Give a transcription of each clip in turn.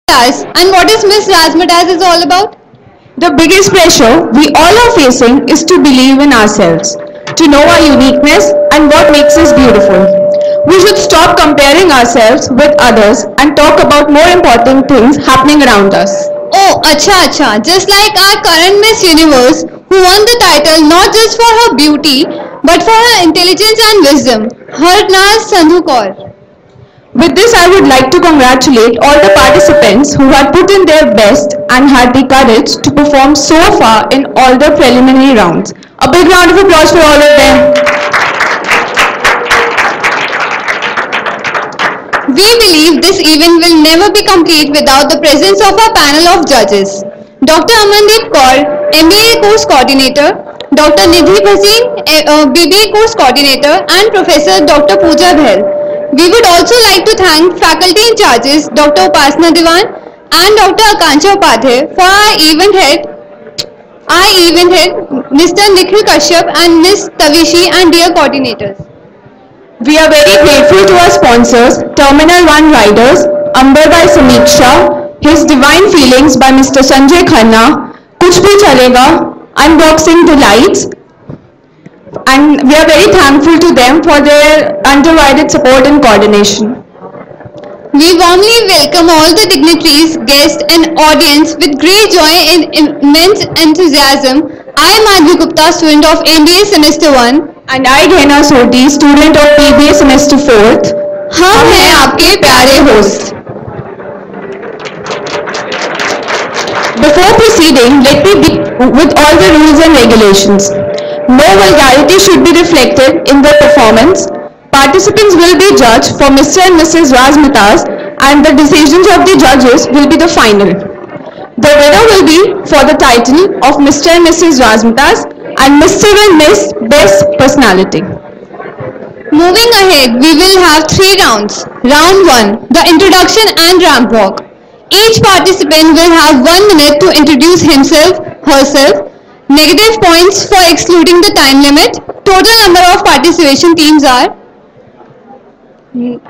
Razzmatazz. And what is Miss Razzmatazz is all about? The biggest pressure we all are facing is to believe in ourselves, to know our uniqueness and what makes us beautiful. We should stop comparing ourselves with others and talk about more important things happening around us. Oh, acha acha. Just like our current Miss Universe, who won the title not just for her beauty, but for her intelligence and wisdom, Harnaz Sandhu Kaur. With this, I would like to congratulate all the participants who had put in their best and had the courage to perform so far in all the preliminary rounds. A big round of applause for all of them. We believe this event will never be complete without the presence of our panel of judges. Dr. Amandeep Kaur, MBA course coordinator, Dr. Nidhi Bhasin, BBA course coordinator, and Professor Dr. Pooja Bhel. We would also like to thank faculty in charges Dr. Upasana Diwan and Dr. Akanksha Upadhyay for our event head Mr. Nikhil Kashyap and Ms. Tavishi and dear coordinators. We are very grateful to our sponsors, Terminal 1 Riders, Amber by Samiksha, His Divine Feelings by Mr. Sanjay Khanna, Kuch Bhi Chalega, Unboxing Delights, and we are very thankful to them for their undivided support and coordination. We warmly welcome all the dignitaries, guests and audience with great joy and immense enthusiasm. I am Madhvi Gupta, student of MBA Semester 1. And I, Ghena Soti, student of BBA Semester 4th. हम हैं आपके प्यारे host. Before proceeding, let me begin with all the rules and regulations. No vulgarity should be reflected in the performance. Participants will be judged for Mr. and Mrs. Razzmatazz, and the decisions of the judges will be the final. The winner will be for the title of Mr. and Mrs. Razzmatazz and Mr. and Miss Best Personality. Moving ahead, we will have 3 rounds. Round 1, the introduction and ramp walk. Each participant will have 1 minute to introduce himself, herself. Negative points for excluding the time limit. Total number of participation teams are 9.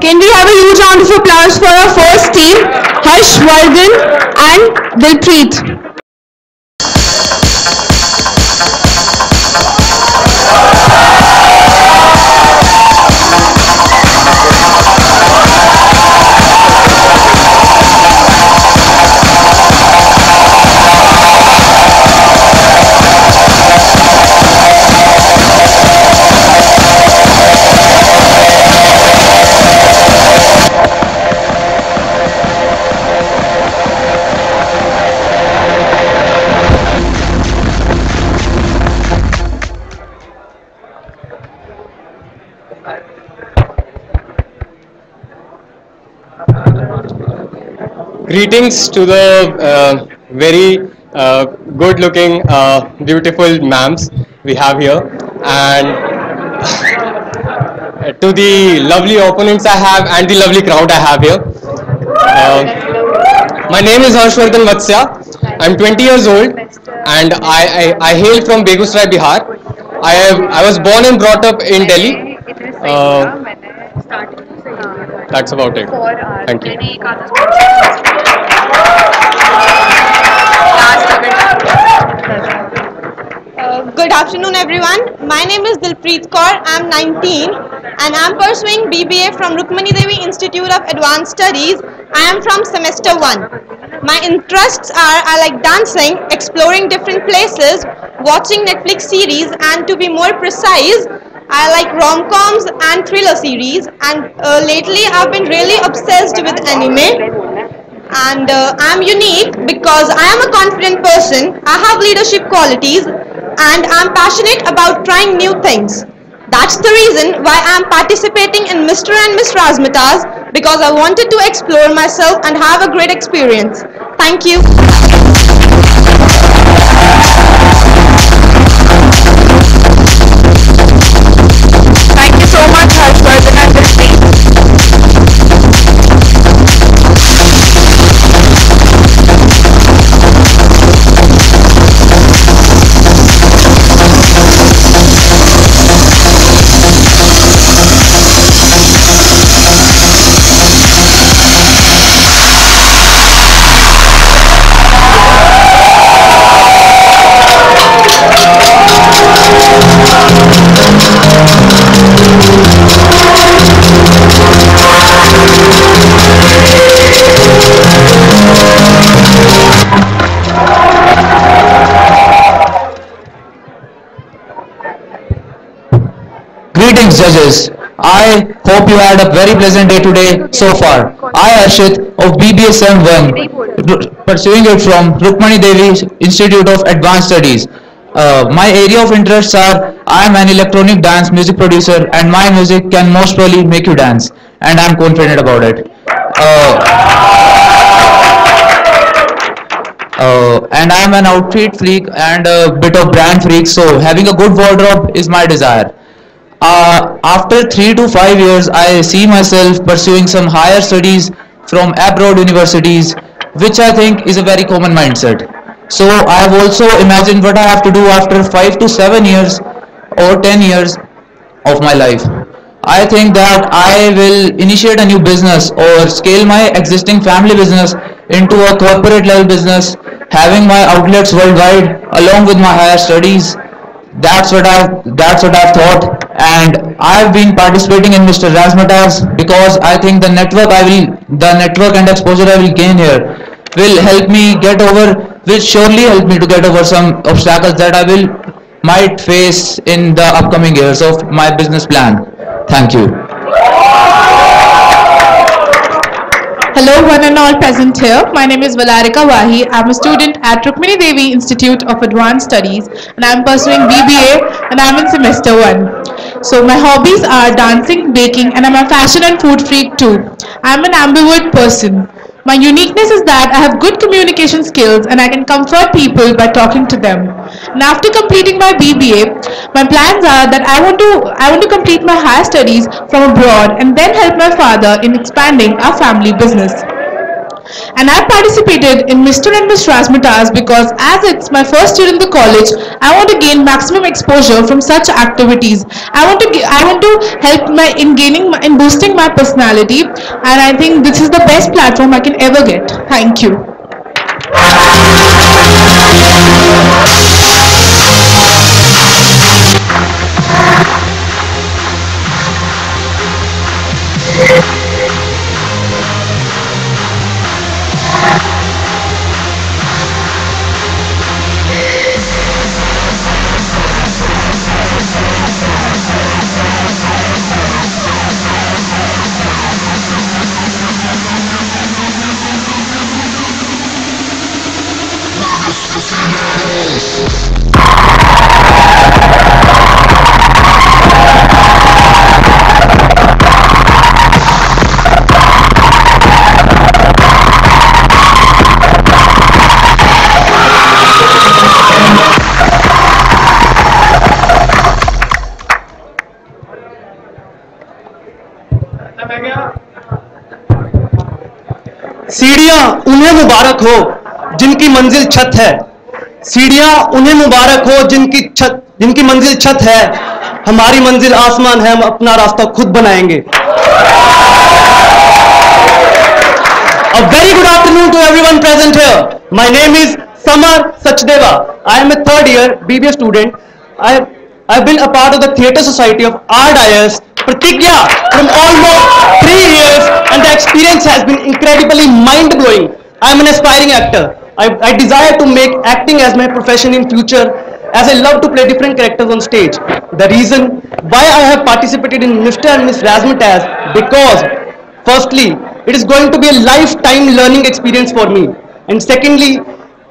Can we have a huge round of applause for our first team, Harsh Vardhan and Dilpreet. Greetings to the very good-looking, beautiful ma'ams we have here, and to the lovely opponents I have and the lovely crowd I have here. My name is Harshvardhan Vatsya. I'm 20 years old, and I hail from Begusrai, Bihar. I was born and brought up in Delhi. That's about it. Thank you. Good afternoon, everyone. My name is Dilpreet Kaur. I'm 19 and I'm pursuing BBA from Rukmani Devi Institute of Advanced Studies. I am from semester 1. My interests are I like dancing, exploring different places, watching Netflix series, and to be more precise, I like rom-coms and thriller series, and lately I've been really obsessed with anime. And I'm unique because I am a confident person, I have leadership qualities, and I'm passionate about trying new things. That's the reason why I'm participating in Mr. and Miss Razzmatazz, because I wanted to explore myself and have a great experience. Thank you. Thank you so much, Harshvardhan and Dilpreet. Greetings, judges. I hope you had a very pleasant day today so far. I, Arshit of BBA 1, pursuing it from Rukmani Devi Institute of Advanced Studies. My area of interests are I am an electronic dance music producer and my music can most probably make you dance, and I am confident about it. And I am an outfit freak and a bit of brand freak, so having a good wardrobe is my desire. After 3 to 5 years, I see myself pursuing some higher studies from abroad universities, which I think is a very common mindset. So I have also imagined what I have to do after 5 to 7 years or 10 years of my life. I think that I will initiate a new business or scale my existing family business into a corporate level business, having my outlets worldwide along with my higher studies. That's what I've thought, and I've been participating in Mr. Razzmatazz because I think the network and exposure I will gain here will surely help me to get over some obstacles that might face in the upcoming years of my business plan. Thank you. Hello, one and all present here. My name is Valarika Wahi. I'm a student at Rukmani Devi Institute of Advanced Studies, and I'm pursuing BBA, and I'm in semester 1. So my hobbies are dancing, baking, and I'm a fashion and food freak too. I'm an ambivert person. My uniqueness is that I have good communication skills and I can comfort people by talking to them. And after completing my BBA, my plans are that I want to complete my higher studies from abroad and then help my father in expanding our family business. And I participated in Mr. and Ms. Razzmatazz because as it's my first year in the college, I want to gain maximum exposure from such activities. I want to help in boosting my personality, and I think this is the best platform I can ever get. Thank you. सीढ़ियां उन्हें मुबारक हो जिनकी मंजिल छत है। सीढ़ियां उन्हें मुबारक हो जिनकी मंजिल छत है। हमारी मंजिल आसमान है, हम अपना रास्ता खुद बनाएंगे। A very good afternoon to everyone present here. My name is Samar Sachdeva. I am a third year BBA student. I've been a part of the Theatre Society of RDIS Pratigya from almost 3 years, and the experience has been incredibly mind-blowing. I am an aspiring actor. I desire to make acting as my profession in future, as I love to play different characters on stage. The reason why I have participated in Mr. and Ms. Razzmatazz, because firstly, it is going to be a lifetime learning experience for me, and secondly,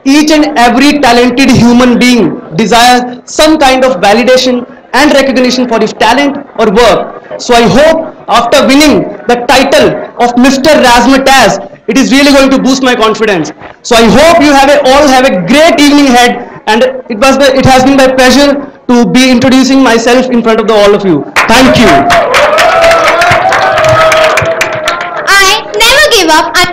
each and every talented human being desires some kind of validation and recognition for his talent or work. So I hope after winning the title of Mr. Razzmatazz, it is really going to boost my confidence. So I hope you all have a great evening ahead, and it has been my pleasure to be introducing myself in front of all of you. Thank you. I never give up and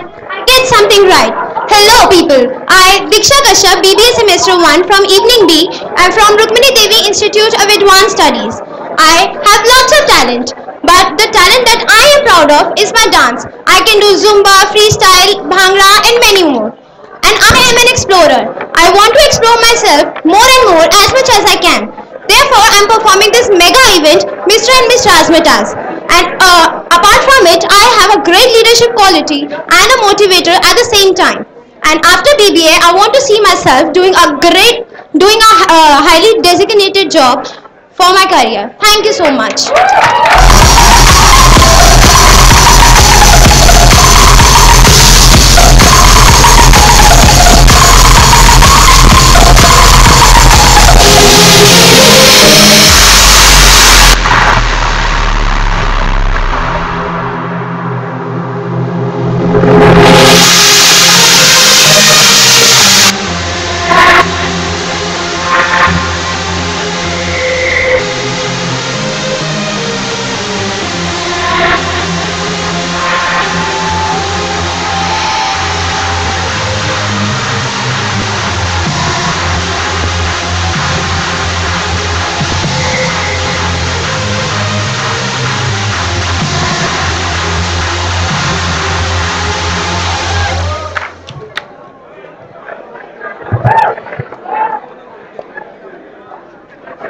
get something right. Hello people, I Diksha Kashyap, BBA semester 1 from Evening B. I'm from Rukmani Devi Institute of Advanced Studies. I have lots of talent, but the talent that I am proud of is my dance. I can do Zumba, freestyle, Bhangra and many more. And I am an explorer. I want to explore myself more and more as much as I can. Therefore, I am performing this mega event, Mr. and Ms. Razzmatazz. And apart from it, I have a great leadership quality and a motivator at the same time. And after BBA, I want to see myself doing a highly designated job for my career. Thank you so much.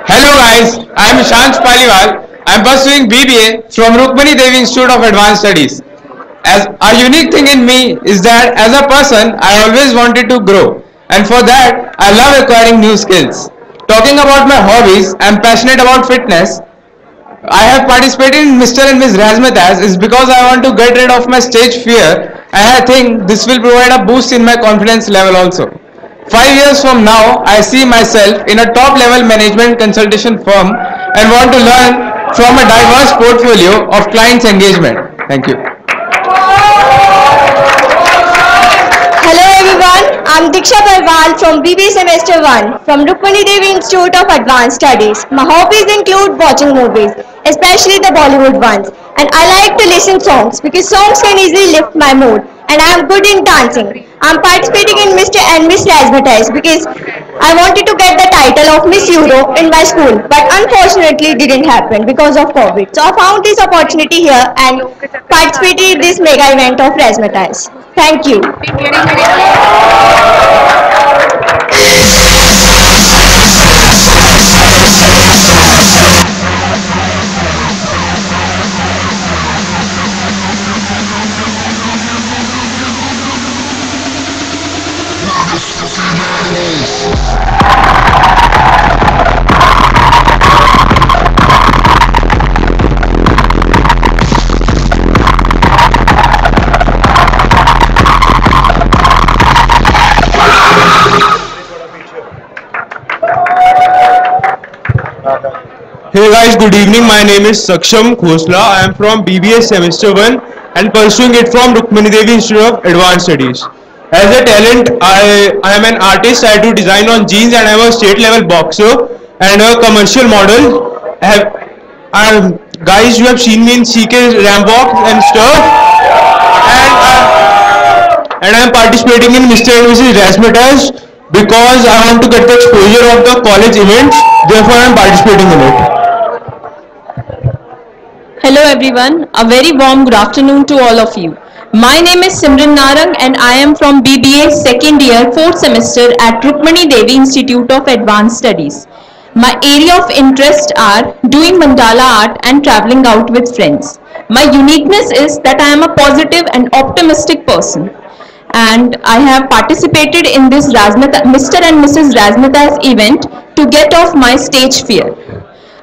Hello guys, I am Shansh Paliwal. I am pursuing BBA from Rukmani Devi Institute of Advanced Studies. As a unique thing in me is that as a person, I always wanted to grow, and for that, I love acquiring new skills. Talking about my hobbies, I am passionate about fitness. I have participated in Mr. and Ms. Razmataz is because I want to get rid of my stage fear, and I think this will provide a boost in my confidence level also. 5 years from now, I see myself in a top level management consultation firm and want to learn from a diverse portfolio of clients engagement. Thank you. Hello everyone, I'm Diksha Parwal from BBA Semester 1 from Rukmani Devi Institute of Advanced Studies. My hobbies include watching movies, especially the Bollywood ones, and I like to listen songs because songs can easily lift my mood, and I am good in dancing. I'm participating in Mr. and Miss Razzmatazz because I wanted to get the title of Miss Euro in my school, but unfortunately it didn't happen because of COVID. So I found this opportunity here and participated in this mega event of Razzmatazz. Thank you. Hey guys, good evening. My name is Saksham Khosla. I am from BBA Semester 1 and pursuing it from Rukmani Devi Institute of Advanced Studies. As a talent, I am an artist. I do design on jeans and I am a state level boxer and a commercial model. Guys, you have seen me in CK Ramwalk and stuff. And I am participating in Mr. and Mrs. Razzmatazz because I want to get the exposure of the college events. Therefore, I am participating in it. Hello everyone, a very warm good afternoon to all of you. My name is Simran Narang and I am from BBA second year 4th semester at Rukmani Devi Institute of Advanced Studies. My area of interest are doing mandala art and traveling out with friends. My uniqueness is that I am a positive and optimistic person, and I have participated in this Mr. and Mrs. Razzmatazz event to get off my stage fear.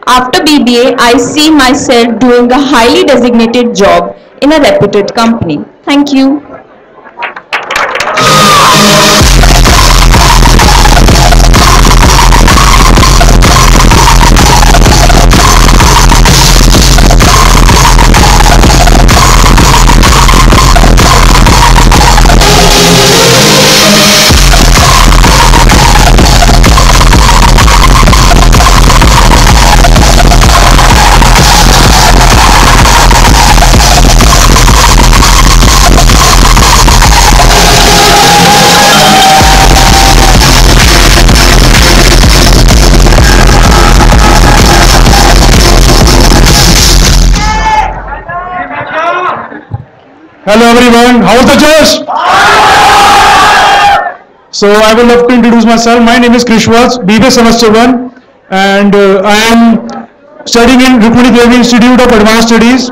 After BBA, I see myself doing a highly designated job in a reputed company. Thank you. Hello everyone, how's the Josh? So I would love to introduce myself. My name is Krishwas, BBA Semester 1 and I am studying in Rukmani Devi Institute of Advanced Studies.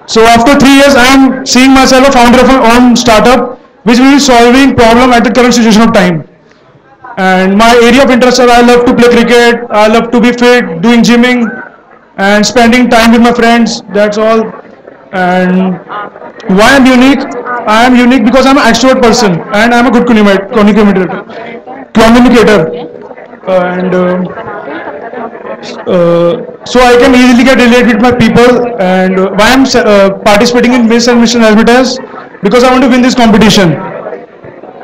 So after 3 years I am seeing myself a founder of my own startup which will be solving problem at the current situation of time. And my area of interest are I love to play cricket, I love to be fit, doing gymming, and spending time with my friends. That's all. And why I'm unique? I am unique because I'm an extrovert person and I'm a good communicator. And so I can easily get related with my people. And why I'm participating in Miss and Mr. Razzmatazz? Because I want to win this competition.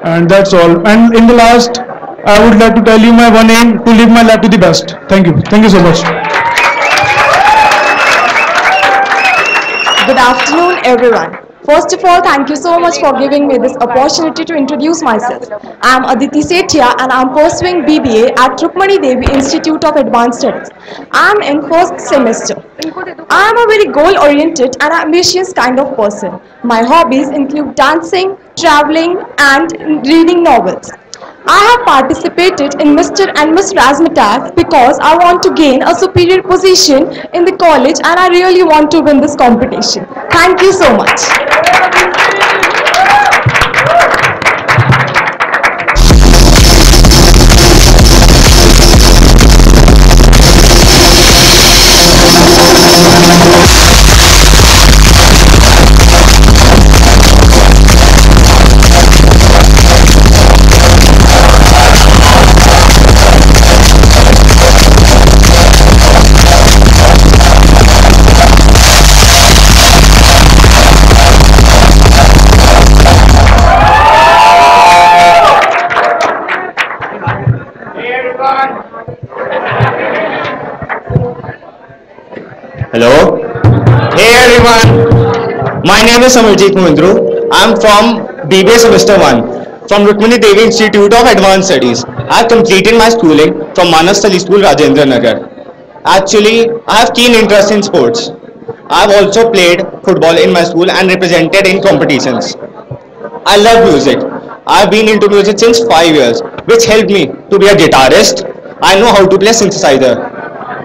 And that's all. And in the last, I would like to tell you my one aim: to live my life to the best. Thank you. Thank you so much. Good afternoon, everyone. First of all, thank you so much for giving me this opportunity to introduce myself. I am Aditi Sethia and I am pursuing BBA at Rukmani Devi Institute of Advanced Studies. I am in first semester. I am a very goal-oriented and ambitious kind of person. My hobbies include dancing, traveling, and reading novels. I have participated in Mr. and Miss Razzmatazz because I want to gain a superior position in the college and I really want to win this competition. Thank you so much. Hello. Hey everyone. My name is Samarjeet Mohindru. I am from BBA Semester 1 from Rukmani Devi Institute of Advanced Studies. I have completed my schooling from Manas Study School, Rajendra Nagar. Actually, I have keen interest in sports. I have also played football in my school and represented in competitions. I love music. I have been into music since 5 years, which helped me to be a guitarist. I know how to play synthesizer.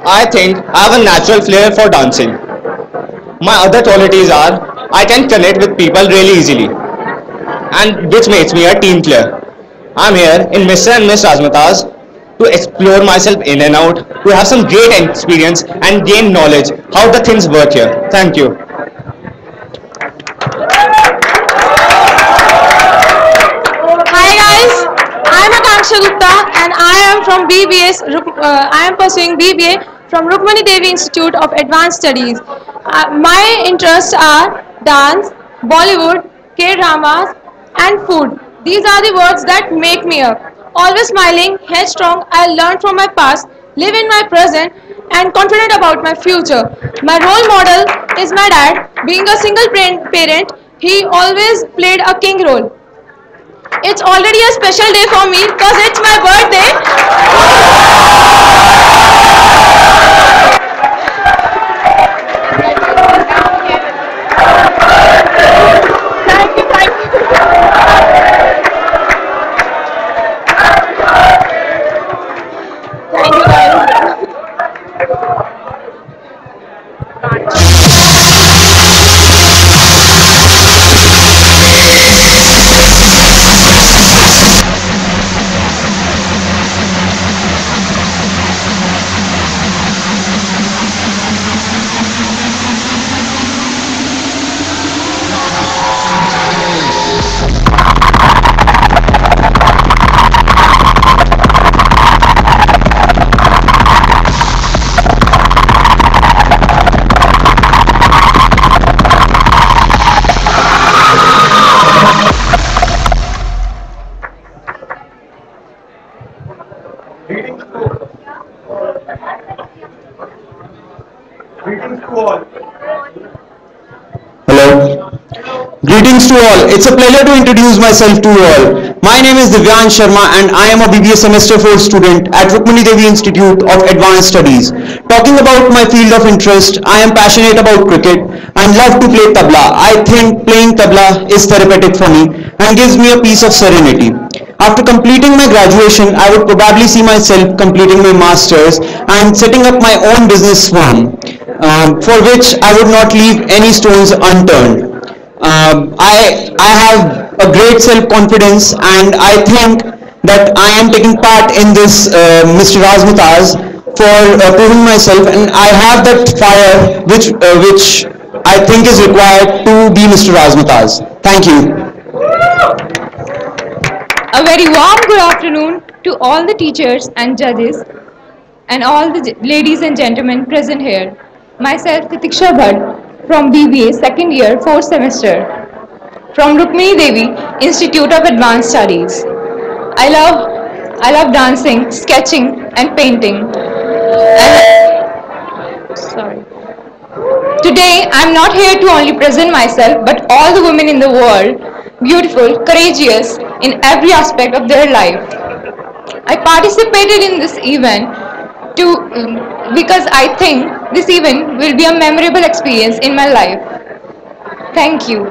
I think I have a natural flair for dancing. My other qualities are I can connect with people really easily, and which makes me a team player. I'm here in Mr. and Miss Razzmatazz to explore myself in and out, to have some great experience and gain knowledge how the things work here. Thank you. Hi guys, I am Akanksha Gupta and I am from I am pursuing BBA from Rukmani Devi Institute of Advanced Studies. My interests are dance, Bollywood, K-dramas and food. These are the words that make me up. Always smiling, headstrong, I learn from my past, live in my present and confident about my future. My role model is my dad. Being a single parent, he always played a king role. It's already a special day for me because it's my birthday. Greetings to all. It's a pleasure to introduce myself to you all. My name is Divyan Sharma and I am a BBA Semester 4 student at Rukmani Devi Institute of Advanced Studies. Talking about my field of interest, I am passionate about cricket and love to play tabla. I think playing tabla is therapeutic for me and gives me a piece of serenity. After completing my graduation, I would probably see myself completing my masters and setting up my own business firm, for which I would not leave any stones unturned. I have a great self-confidence and I think that I am taking part in this Mr. Razmataz for proving myself, and I have that fire which I think is required to be Mr. Razmataz. Thank you. A very warm good afternoon to all the teachers and judges and all the ladies and gentlemen present here. Myself, Titiksha Bhatt from BBA, second year, 4th semester, from Rukmini Devi Institute of Advanced Studies. I love dancing, sketching and painting. Sorry. Today, I am not here to only present myself, but all the women in the world, beautiful, courageous in every aspect of their life. I participated in this event because I think this event will be a memorable experience in my life. Thank you.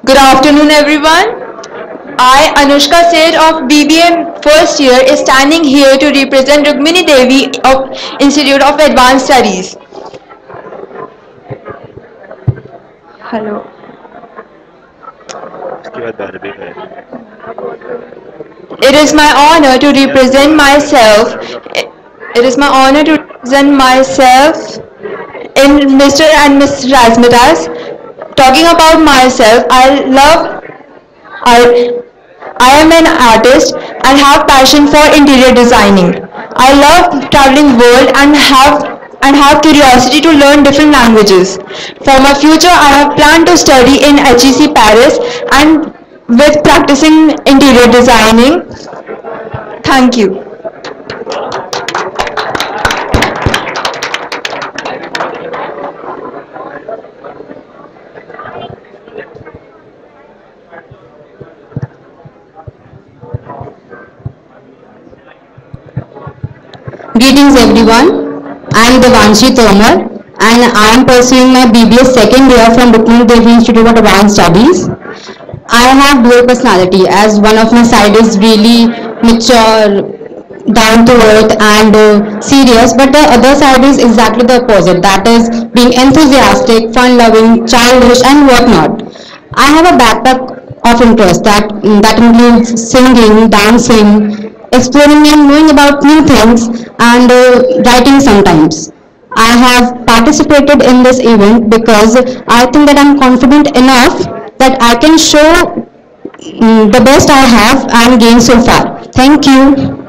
Good afternoon everyone. I, Anushka Seth of BBA first year, is standing here to represent Rukmini Devi of Institute of Advanced Studies. Hello. It is my honor to represent myself. It is my honor to represent myself in Mr. and Ms. Razmataz. Talking about myself, I am an artist and have passion for interior designing. I love traveling world and have curiosity to learn different languages. For my future, I have planned to study in HEC Paris and with practicing interior designing. Thank you. Greetings everyone, I am Devanshi Tomar and I am pursuing my BBA second year from Rukmini Devi Institute of Advanced Studies. I have dual personality, as one of my side is really mature, down to earth and serious, but the other side is exactly the opposite, that is being enthusiastic, fun loving, childish and whatnot. I have a backpack of interest that includes singing, dancing, exploring and knowing about new things and writing sometimes. I have participated in this event because I think that I'm confident enough that I can show the best I have and gained so far. Thank you.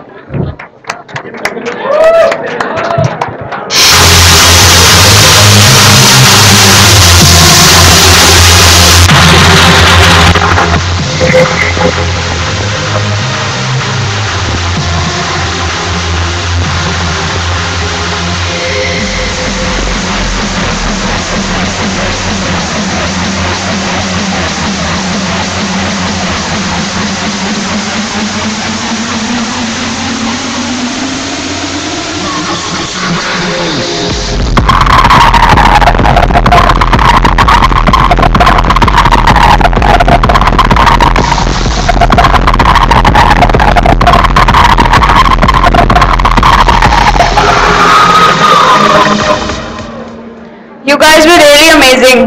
You guys were really amazing.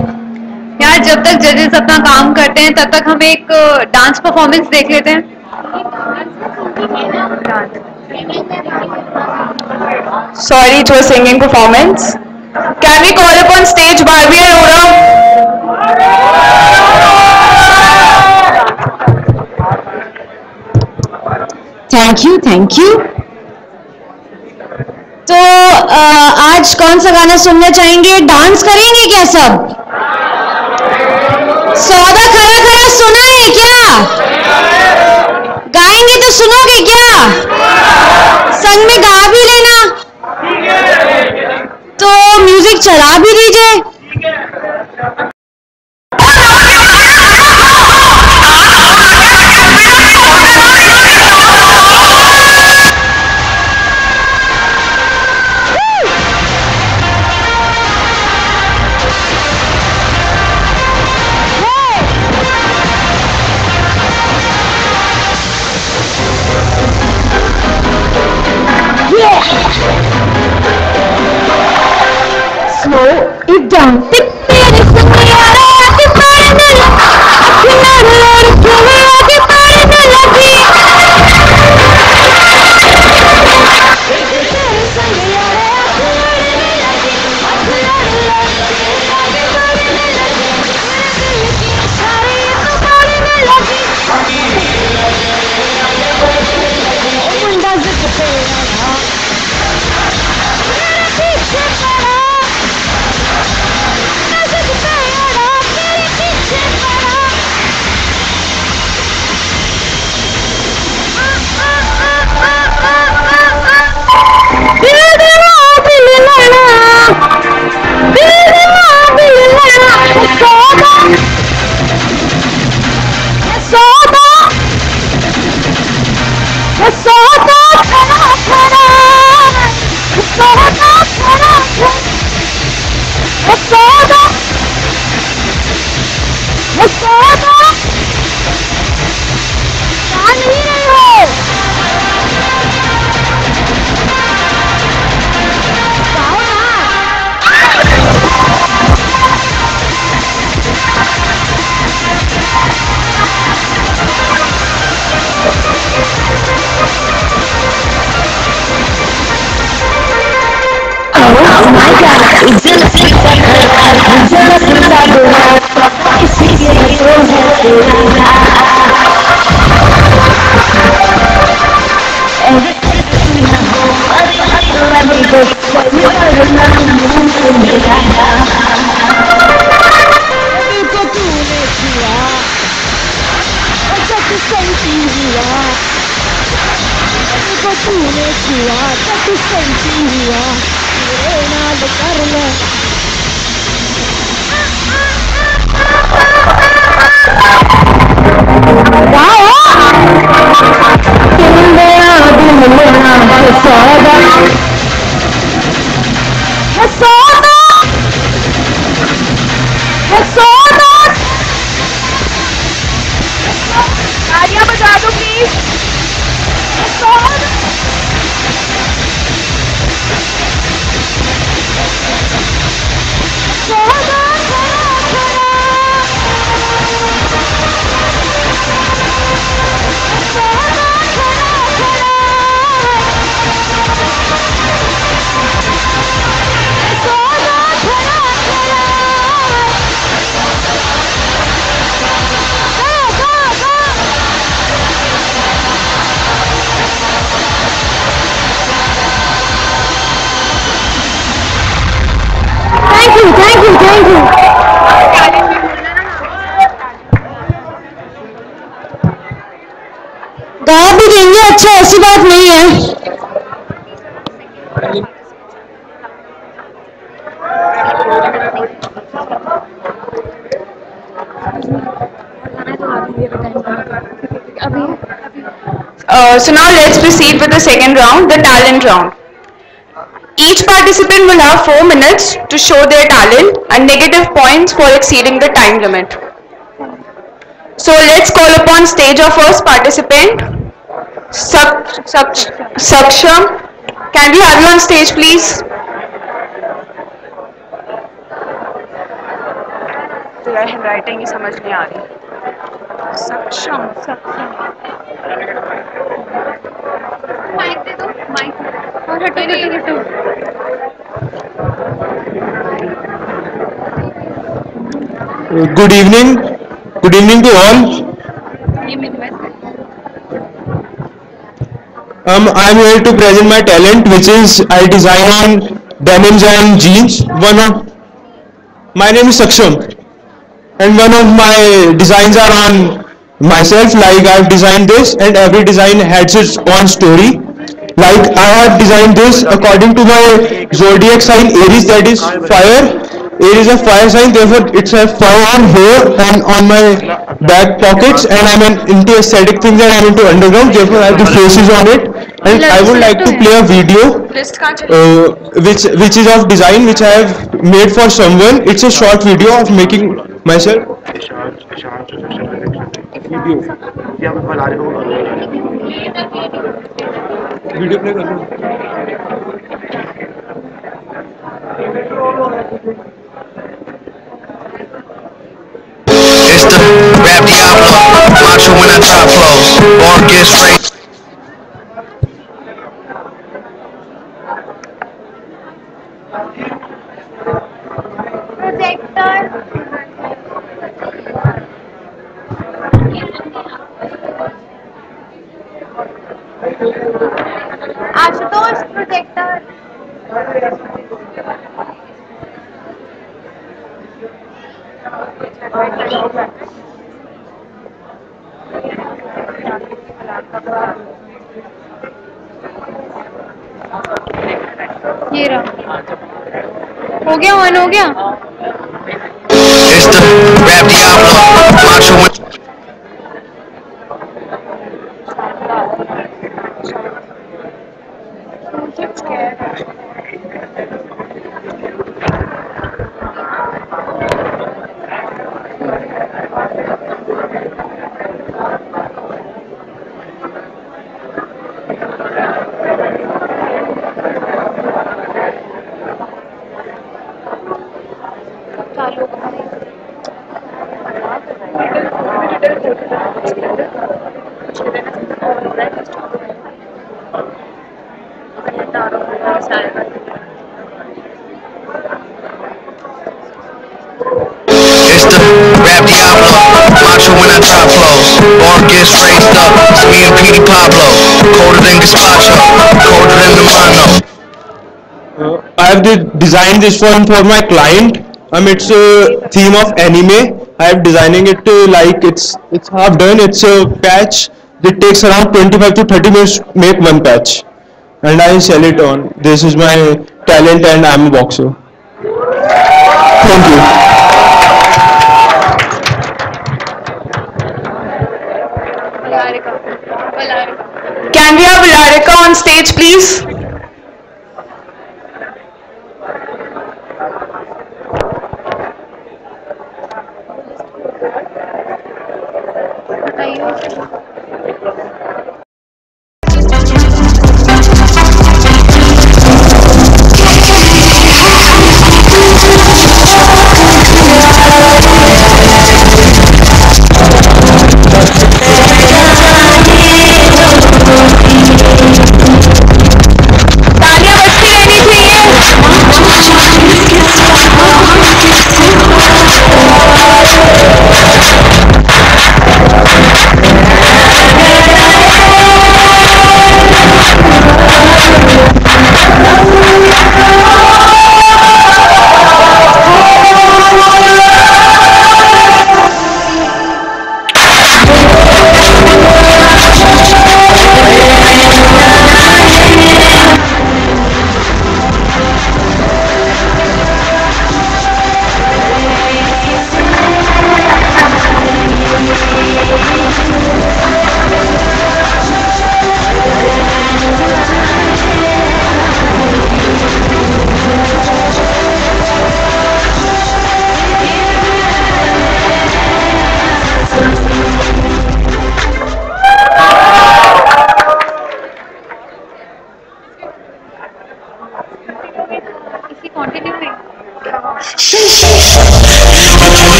यार जब तक जजेस अपना काम करते हैं तब तक हम एक डांस परफॉर्मेंस देख लेते हैं. Sorry, it was singing performance. Can we call upon stage Barbie and Aura? Thank you, thank you. तो आज कौन सा गाना सुनना चाहेंगे? डांस करेंगे क्या सब? सौदा खरा खरा सुना है क्या? गाएंगे तो सुनोगे क्या? संग में गा भी लेना। तो म्यूजिक चला भी दीजिए। Slow it down. गा भी देंगे, अच्छा ऐसी बात नहीं है। So now let's proceed with the second round, the talent round. Each participant will have 4 minutes to show their talent and negative points for exceeding the time limit. So let's call upon stage our first participant, Saksham. Can we have you on stage, please? तो यार handwriting ही समझ नहीं आ रही। सक्षम mic दे दो, mic और हटो हटो। Good evening to all. I am here to present my talent, which is I design on denims and jeans. My name is Saksham, and one of my designs are on myself, like I've designed this, and every design has its own story. Like I have designed this according to my zodiac sign Aries, that is fire. Aries is a fire sign, therefore it's a fire on here and on my back pockets, and I'm into aesthetic things and I'm into underground, therefore I have the faces on it. And I would like to play a video which is of design which I have made for someone. It's a short video of making myself. Video play कर लो. It's the rap Diablo, macho when I drop flows, bar gets straight. Ashutosh projector ये रहा हो गया on हो गया It's the rap Diablo, macho when It's the rap Diablo, macho when I drop flows, bar gets raised up, it's me and Petey Pablo, colder than Gazpacho, colder than the Mano. I have designed this one for my client. It's a theme of anime. I have designing it like it's half done. It's a patch that takes around 25 to 30 minutes to make one patch, and I sell it on. This is my talent, and I'm a boxer. Thank you. Can we have Larika on stage, please?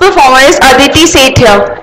performer is Aditi Sethia.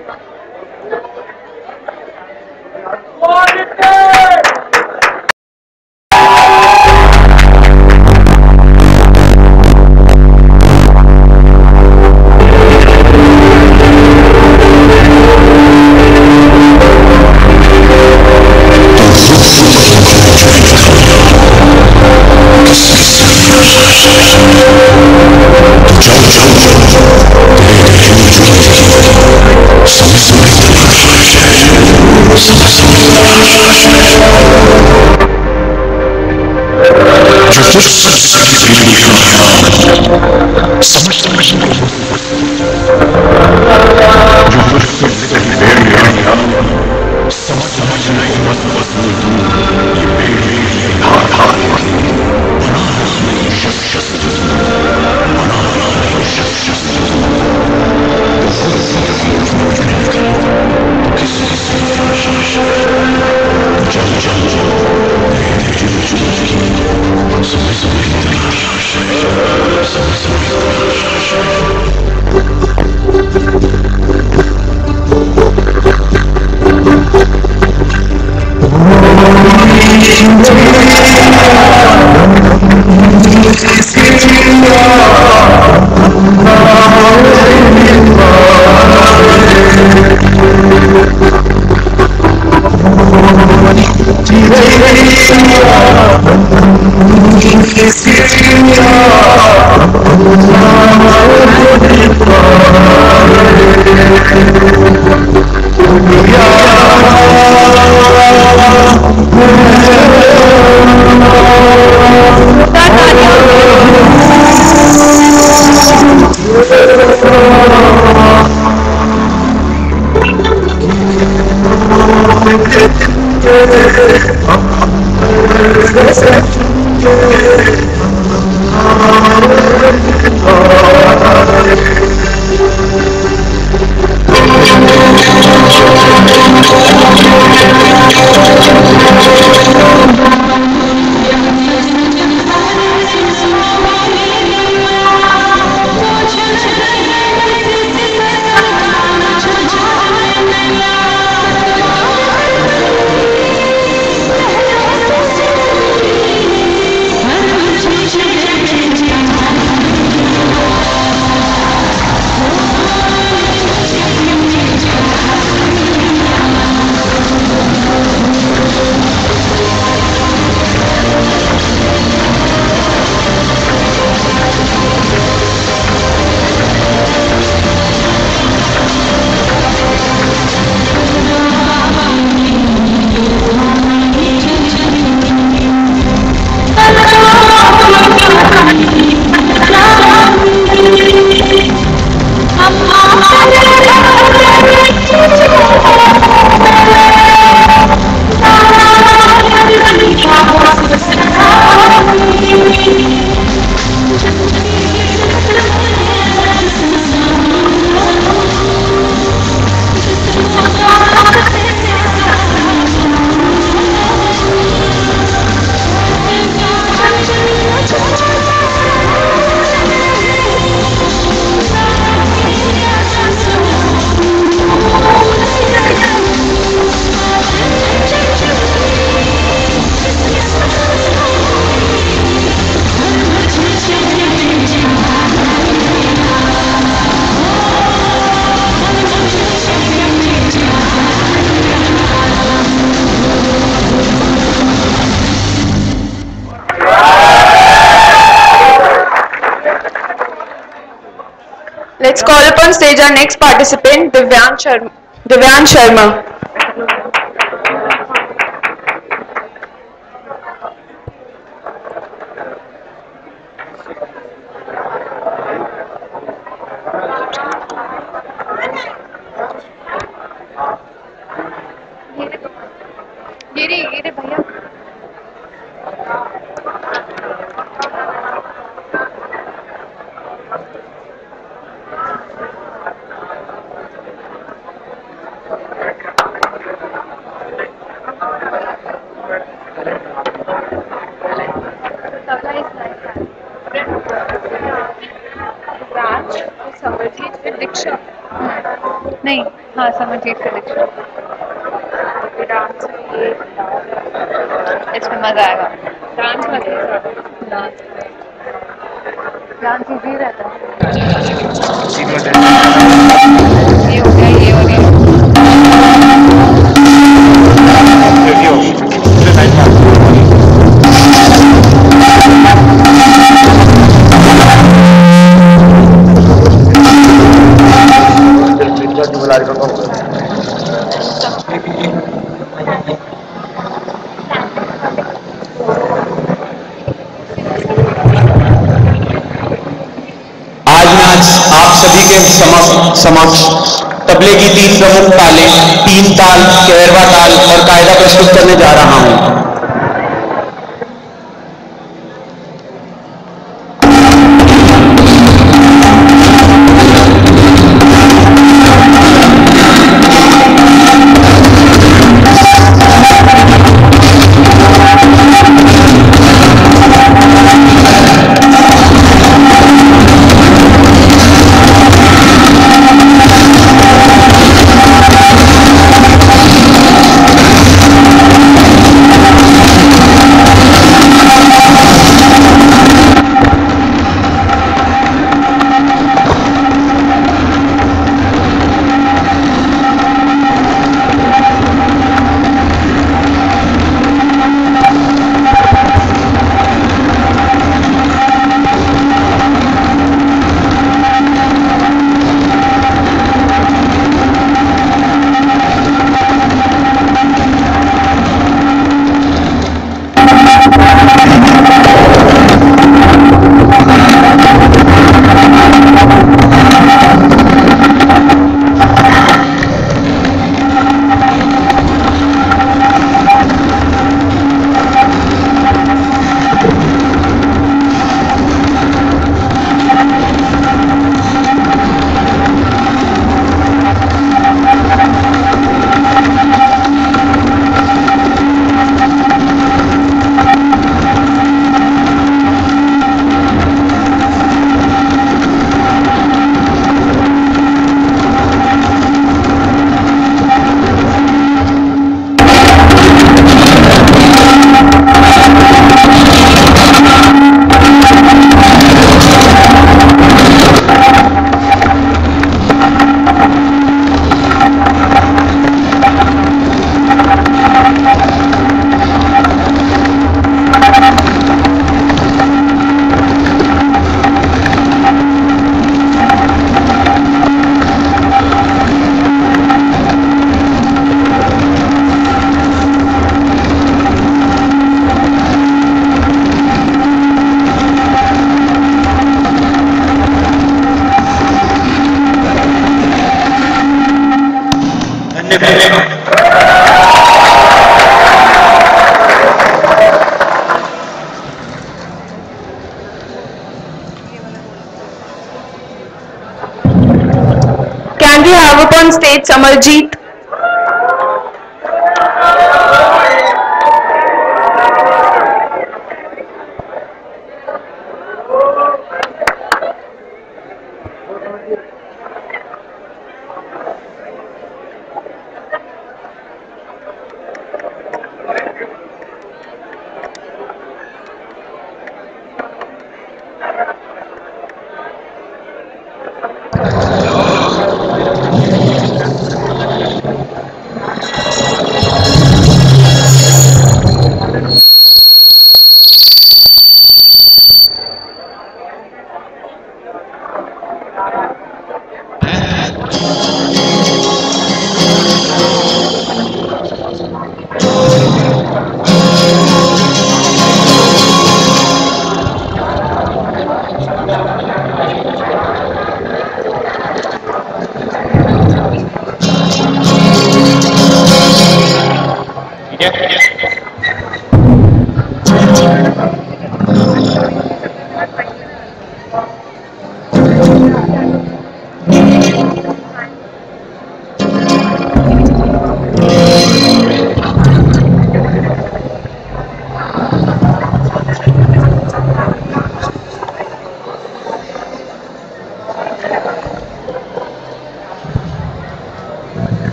Let's call upon stage our next participant, Divyan Sharma. Divyan Sharma. ये रे भैया नहीं, हाँ Samarjeet collection. इसमें मजा आएगा। Dance dance easy रहता है। ये हो गया, ये हो गया। आप सभी के समक्ष तबले की तीन प्रमुख तालें, तीन ताल, कहरवा ताल और कायदा प्रस्तुत करने जा रहा हूं। Can we have up on stage Samarjeet?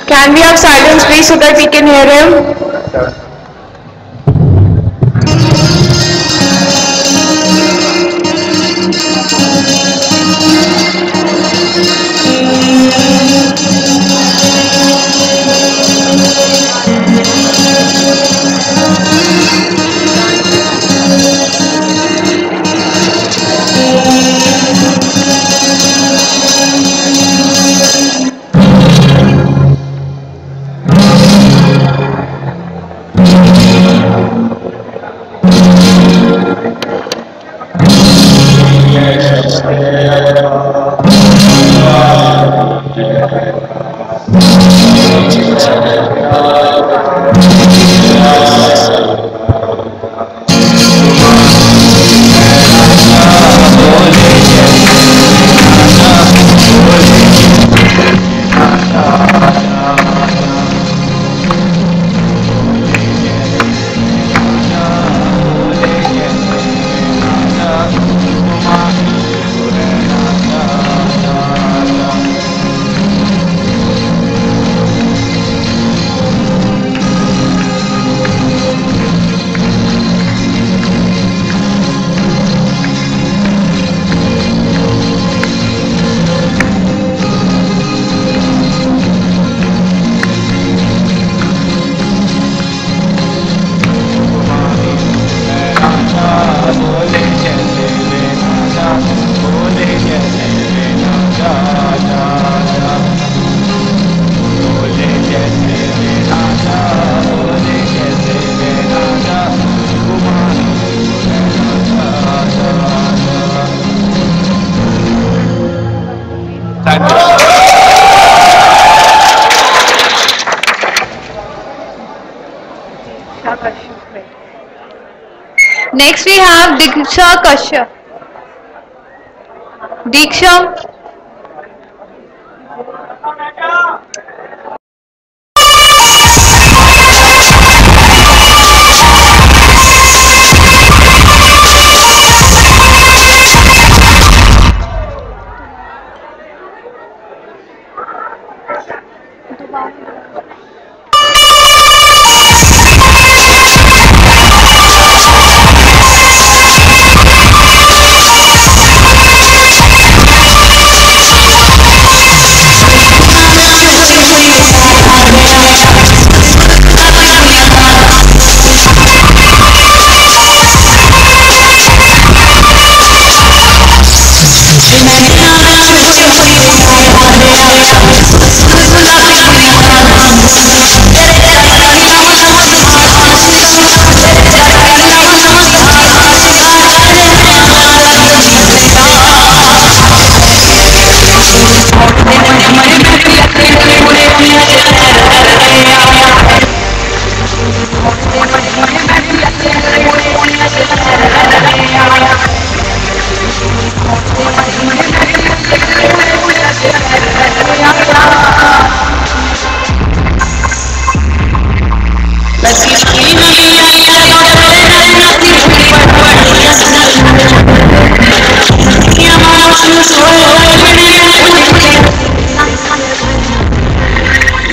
Can we have silence please so that we can hear him? Next we have Diksha Kashyap. Diksha.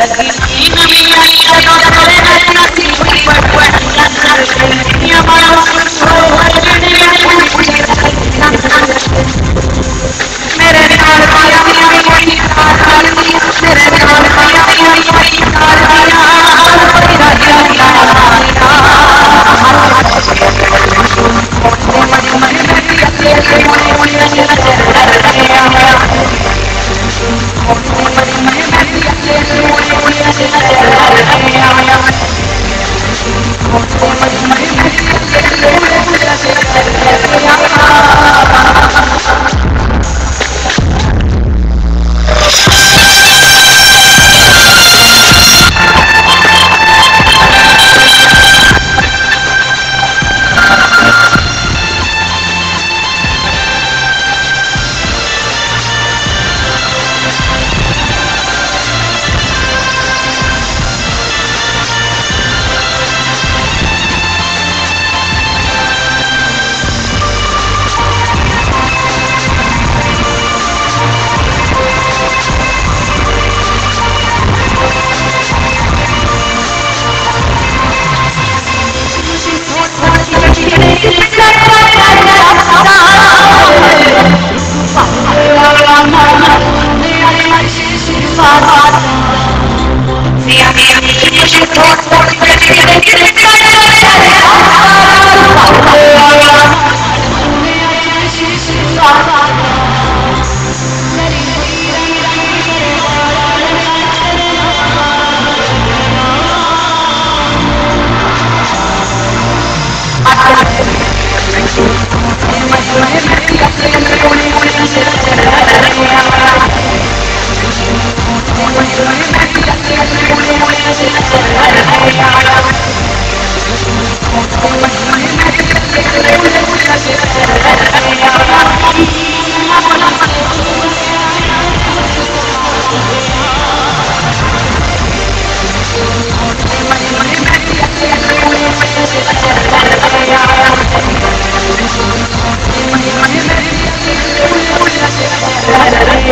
Lagi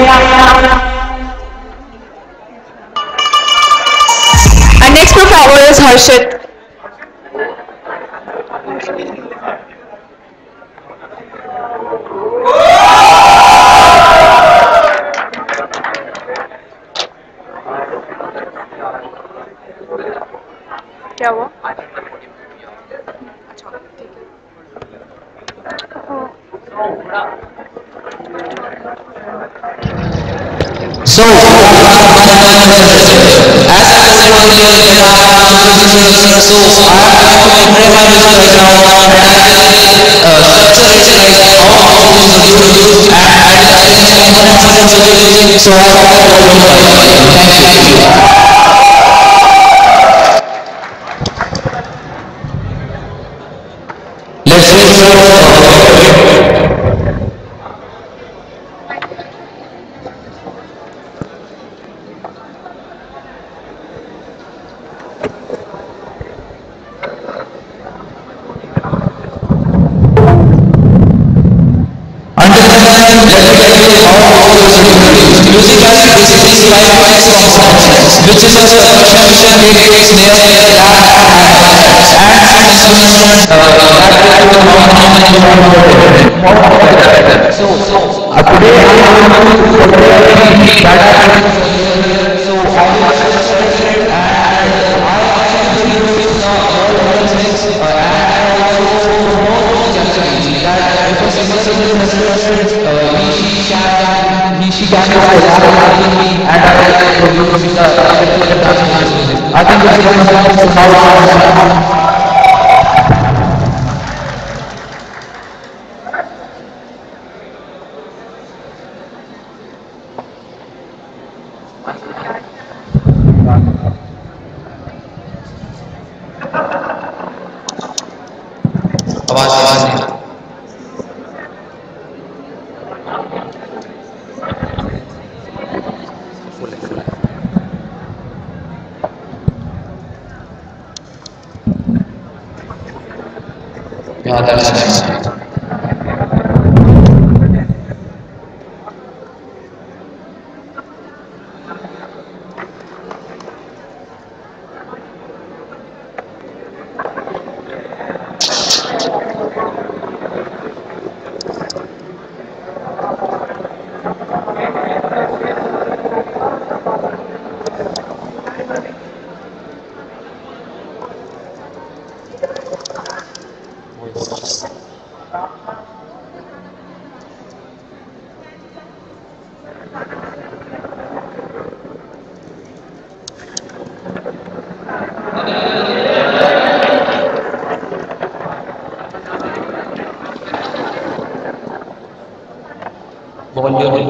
Our next performer is Harshit. क्या हुआ? So, as I told you earlier, that I am so I am going to portray my vision right now, and I will structure it like how I want to introduce, and I will explain the components of introducing. So I hope that all will be fine. Thank you. Let's Music has basically 5 types of components, which is a percussion, kick, snare, clap, and instruments So, today I am going to portray that. So, I will structure it and I actually use the mix and I also know generally that if a single is interested, she can collaborate me and I can produce the music. I think this is one of the how Yeah, that's nice. Volume.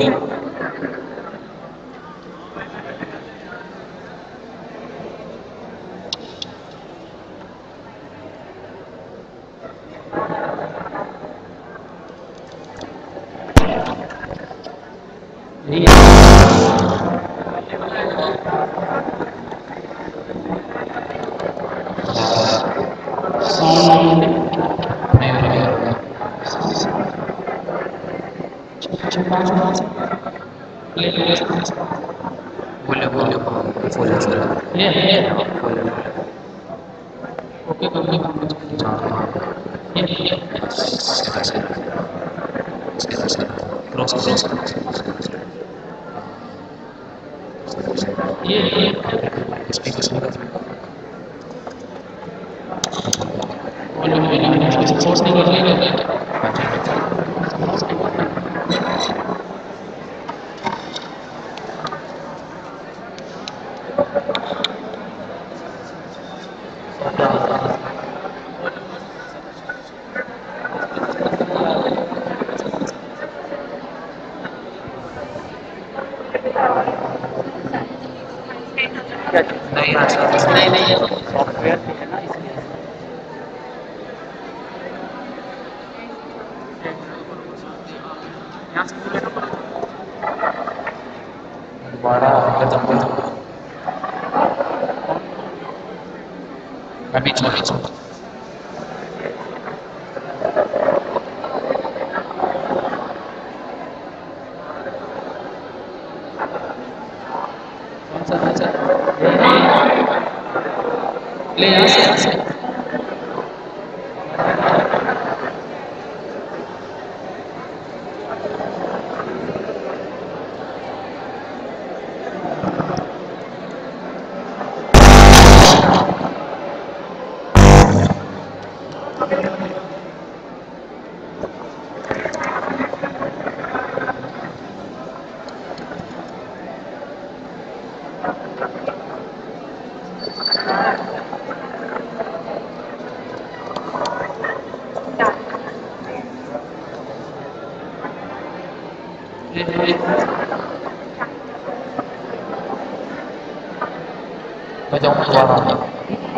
मैं जाऊँगा दोबारा,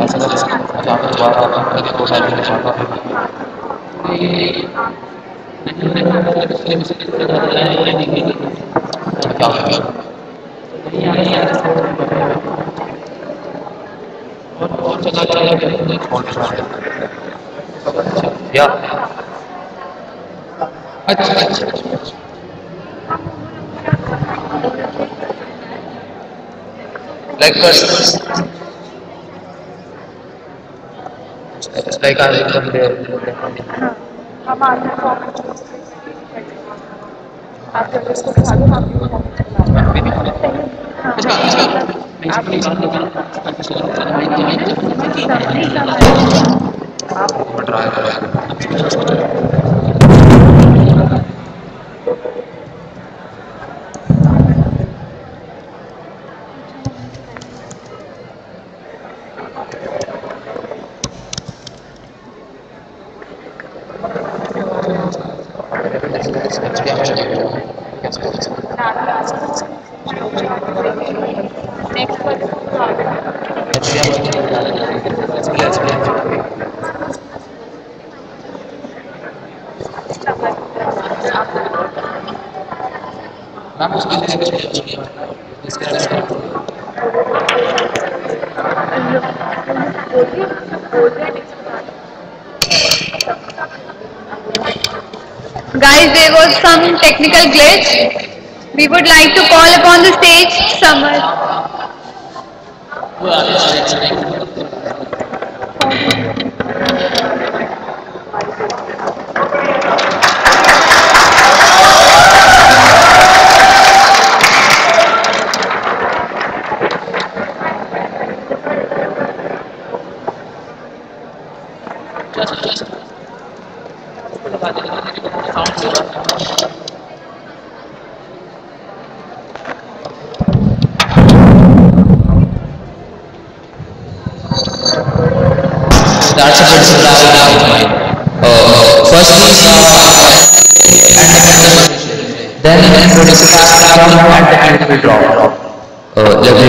ऐसा कर मैं जाऊँगा दोबारा, मेरे को साइड में जाऊँगा। या अच्छा like first like I एकदम there हम आगे आप जब इसको दिखा दो Guys, there was some technical glitch. We would like to call upon the stage Samar. That's a good surprise. Firstly, then introduce the platform and the beautiful drop. Let me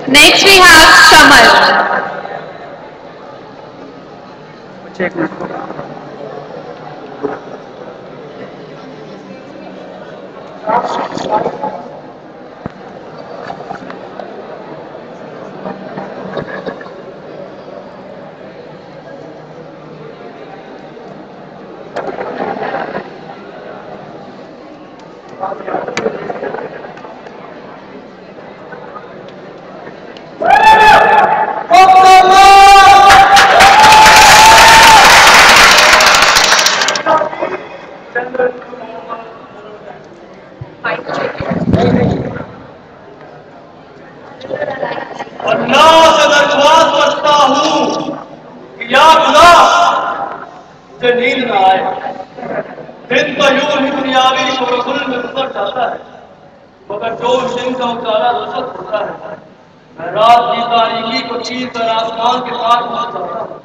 Next we have Samar. दिन तो यूं ही दुनियावी शोरगुल में गुजर जाता है, मगर जो उस दिन का उजाला रोशक होता है, मैं रात की तारीकी को चीर कर आसमान के पार पहुंच जाता हूँ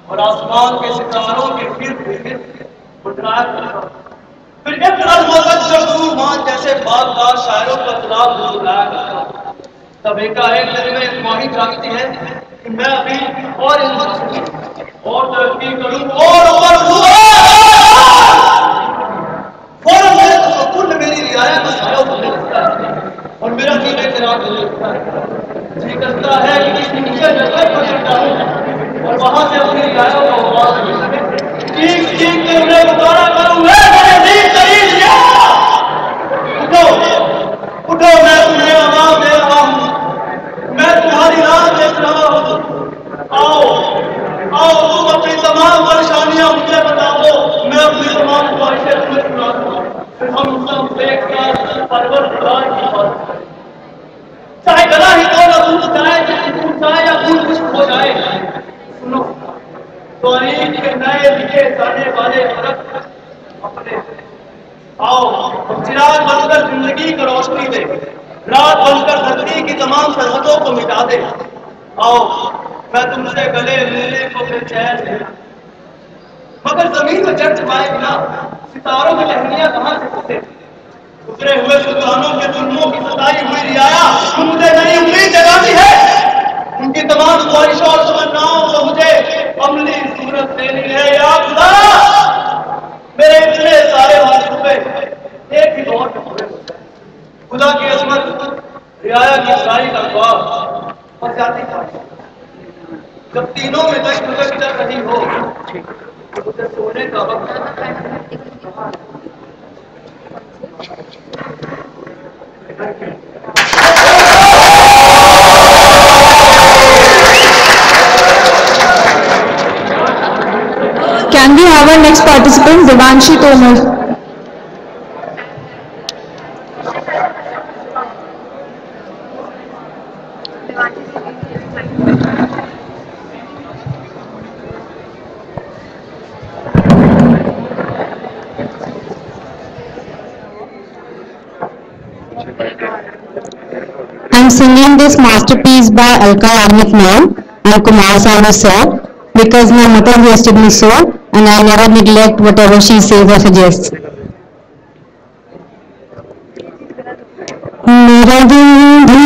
और आसमान के सितारों के गिर उठाया करता हूँ। फिर एक तरह जब दूर मान जैसे बागदार शायरों का गुलाब बुलाया करता हूँ, तब एकाएक दिल में एक ख्वाहिश जागती है कि मैं अभी और हिम्मत से और तरक्की करूं और ऊपर फौरन मेरे तफक्कुर में मेरी रियाया का साया उठने लगता है और मेरा जी में खराब होने लगता है। जी करता है कि किसी नीचे जगह पर चढ़ता हूं और वहां से अपनी रियाया को आवाज चीख चीख कर उन्हें पुकारा करूं, मेरे जी करीब लिया, उठो उठो, मैं तुम्हें आवाज दे रहा हूं, मैं तुम्हारी राह देख रहा हूं, आओ आओ तुम अपनी तमाम परेशानियां मुझे बता दो, मैं अपनी तमाम ख्वाहिशें तुम्हें सुना दूं, फिर हम सब देखकर परवरदिगार की बात करें। चाहे गला ही तो न टूट जाए, चाहे टूट जाए या खून खुश्क हो जाए, सुनो तारीख के नए लिखे जाने वाले फर्क अपने, आओ हम चिराग बनकर जिंदगी को रोशनी दे, रात बनकर धरती की तमाम सरहदों को मिटा दे, आओ मैं तुमसे गले मिलने को बेचैन है, मगर जमीन में जड़ छुपाए बिना सितारों की टहनियां कहां से फूटे, उतरे हुए सुल्तानों के जुल्मों की सताई हुई रियाया मुझे नई उम्मीद जगाती है, उनकी तमाम ख्वाहिशों और तमन्नाओं को मुझे अमली सूरत देनी है। या खुदा, मेरे इतने सारे मंसूबे एक ही दौर में पूरे होते हैं, खुदा की अजमत, रियाया की सारी का ख्वाब और जाती ख्वाहिश, जब तीनों में दशमलव चल रही हो तो मुझे सोने का वक्त Can we have our next participant, Devanshi Tomar? I'm singing this masterpiece by Alka Yagnik ma'am and Kumar Sanu sir because my mother raised me so and I never neglect whatever she says or suggests. मेरा दिल भी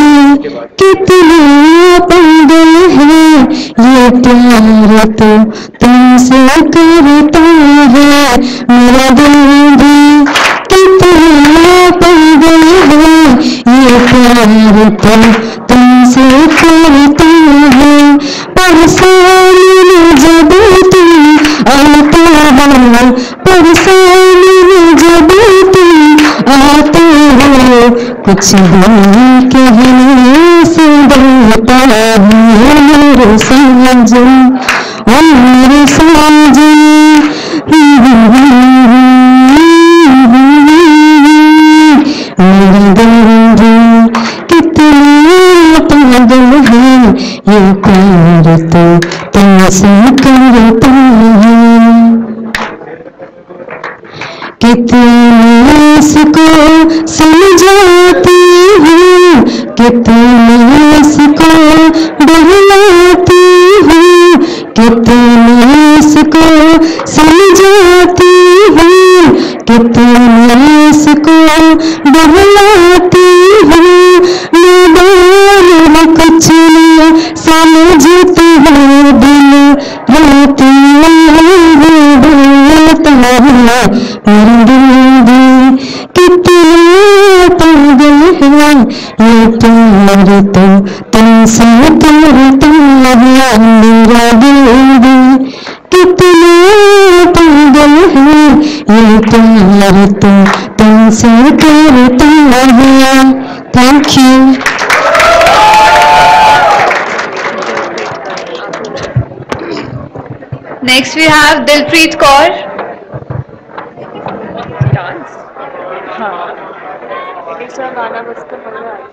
कितना पागल है, ये प्यार तो तुमसे करता है, मेरा दिल भी कितना पागल है, ये प्यार तो तुमसे करता है, परसानी में जब तुम आता हो, परसानी में जब तुम आता हो, कुछ भी कहने से डरता हूँ मेरे साजन, ओ मेरे साजन, मेरा दिल कितना पागल है, ये प्यार तो तुमसे करता है, कितने इसको समझाती हूँ, कितने इसको बहलाती हूँ, कितने इसको समझाती हूँ, कितने इसको बहलाती हूँ, मैं कुछ नहीं समझती हूँ, दिल रात बोलता है, मेरा दिल भी कितना पागल है, ये प्यार तो तुमसे करता है, मेरा दिल भी कितना पागल है, ये प्यार तो तुमसे करता है। Thank you. Next we have Dilpreet Kaur. गाना बजता मजा आया।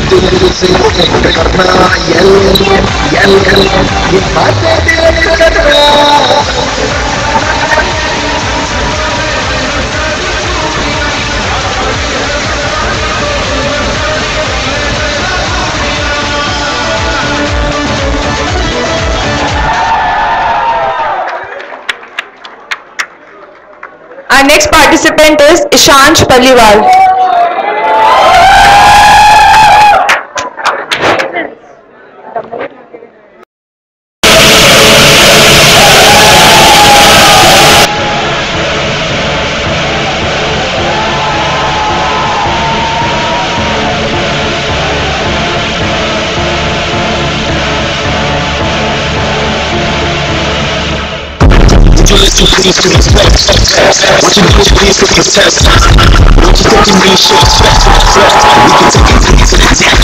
दिल से करना यल यल यल ये बातें दिल करना Our next participant is Ishansh Paliwal. You please to respect what you do, please to protest. Don't you think you need shit? We can take it to the death.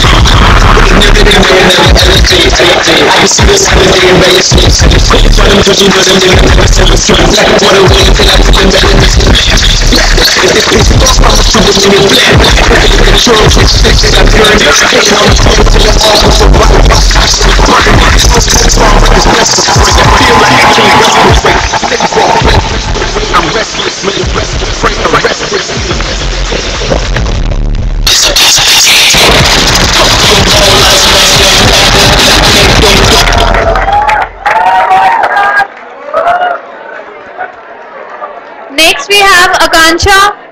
Never elevate. I can see this holiday in Vegas. Quit for them because you know them niggas never tell the truth. What a way until I put them better than this. If this is boss, I'm shooting in your plan. Control, fixes, I burn it. Stay on the phone till it's all over. Feel like I can't go away. I'm restless, may the rest of the frame are restless. Next we have Akansha.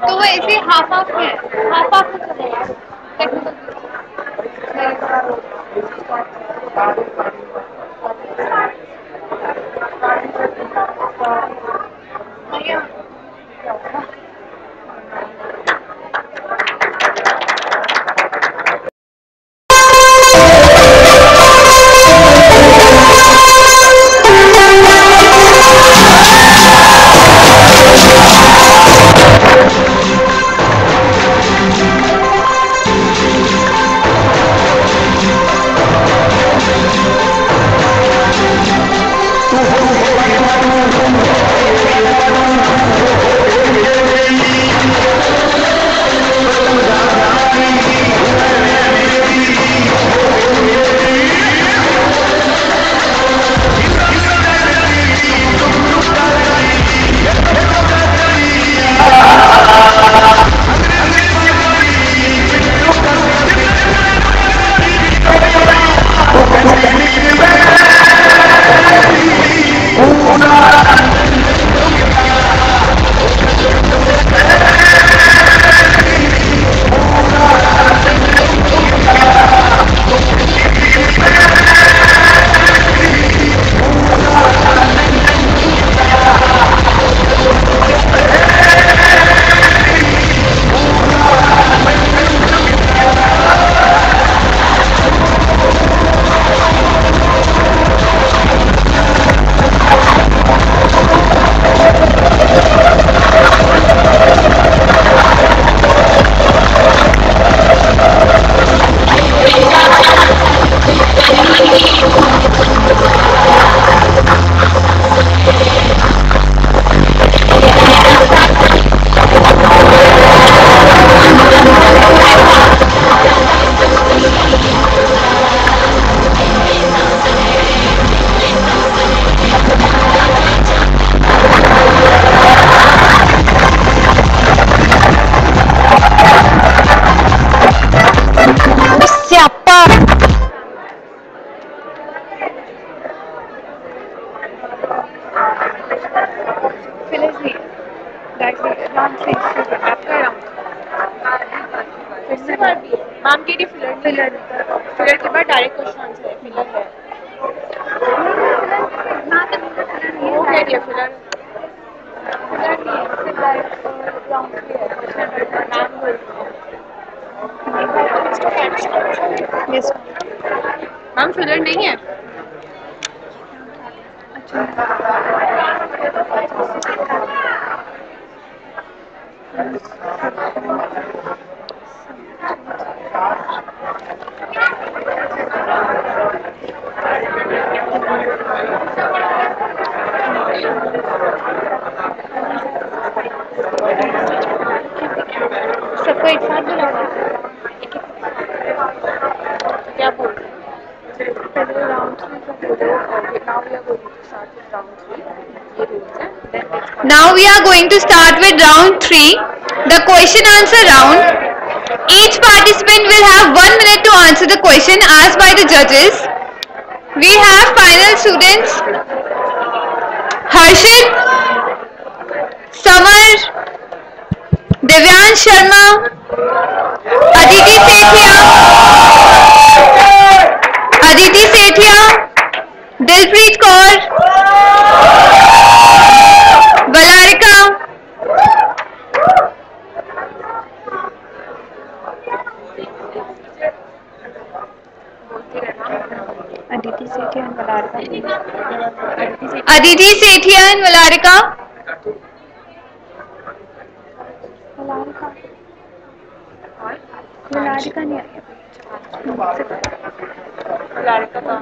तो वो ऐसे half half में है, half half में चलेगा ma'am के लिए filler के बाद डायरेक्ट क्वेश्चन आंसर है, फिलर है वो क्या दिया फिलर मैम फिलर नहीं है। सबको एक साथ बुला क्या बोल रहे हैं पहले round 3 Now we are going to start with round 3, the question answer round. Each participant will have 1 minute to answer the question asked by the judges. We have final students Harshit, Samar, Divyansh Sharma, Aditi Sethia, Dilpreet Kaur, Valarika, Aditi Sethia and Valarika. Valarika नहीं आई Valarika का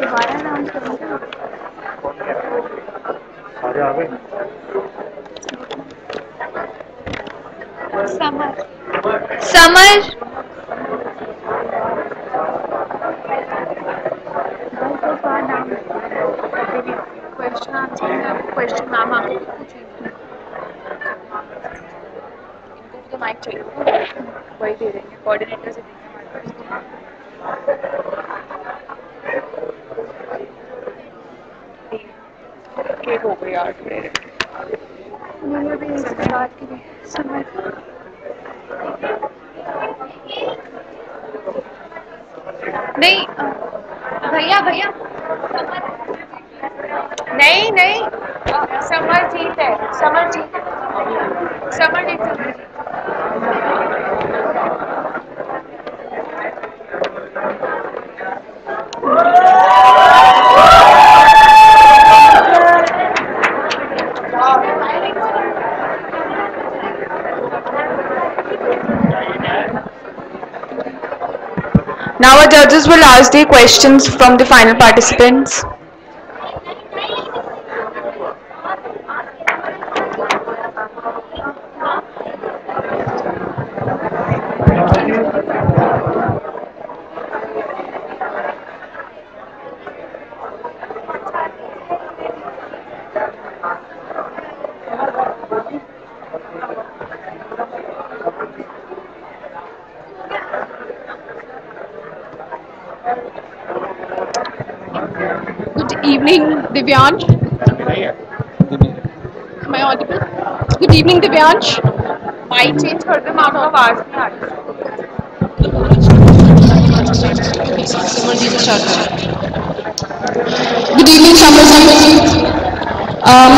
दोबारा नाम करूँगा सारे आ गए summer summer question answer में question ma'am आपको पूछेंगे इनको तो माइक चाहिए वही दे देंगे कोऑर्डिनेटर से देंगे हमारे पास नहीं भैया भैया नहीं नहीं समरजीत है Samarjeet Now our judges will ask the questions from the final participants. Good evening, Divyansh. Am I audible? Good evening, Divyansh. Mic change कर दे, आपको आवाज नहीं आ रही. Good evening, Samarjeet.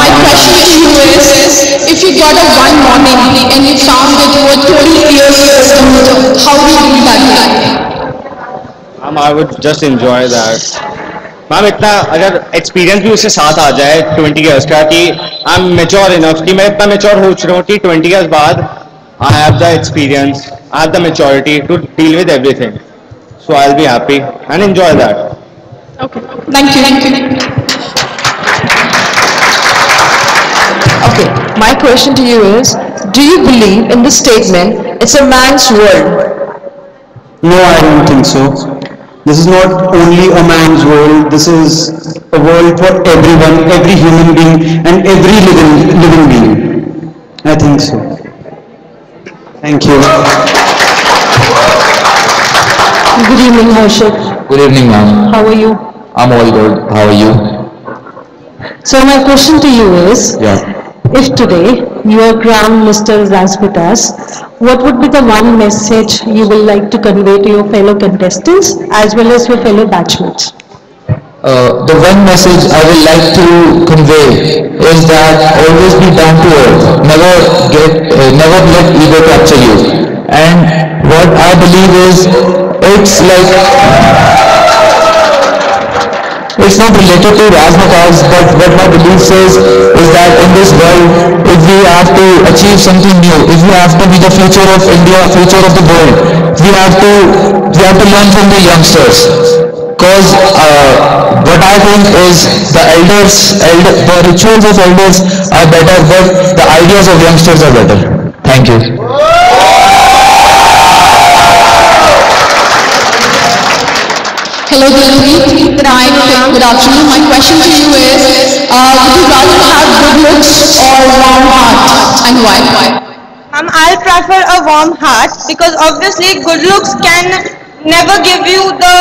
My question to you is, if you got up one morning and you found that you were 20 years old, how would you do that? I would just enjoy that. Ma'am इतना अगर experience भी उसके साथ आ जाए 20 years का कि I am mature enough कि मैं इतना मैच्योर हो चुका हूँ कि 20 इयर्स बाद I have the experience I have the maturity to deal with everything so I will be happy and enjoy that. Okay. Thank you. Okay, my question to you is, do you believe in the statement, it's a man's world? No, I don't think so. This is not only a man's world, this is a world for everyone, every human being and every living being. I think so. Thank you. Good evening, Harshit. Good evening, ma'am. How are you? I'm all good. How are you? So my question to you is, if today you are crowned Mr. Raspitas, what would be the one message you will like to convey to your fellow contestants as well as your fellow batchmates? The one message I would like to convey is that always be down to earth. Never let ego capture you. And what I believe is, it's not related to razzmatazz, but what my belief says is that in this world, if we have to achieve something new, if we have to be the future of India, future of the world, we have to learn from the youngsters. Because what I think is the rituals of elders are better, but the ideas of youngsters are better. Thank you. Hello, Dilpreet. Good afternoon. My question to you is, would you rather have good looks or warm heart, and why? I'll prefer a warm heart because obviously good looks can never give you the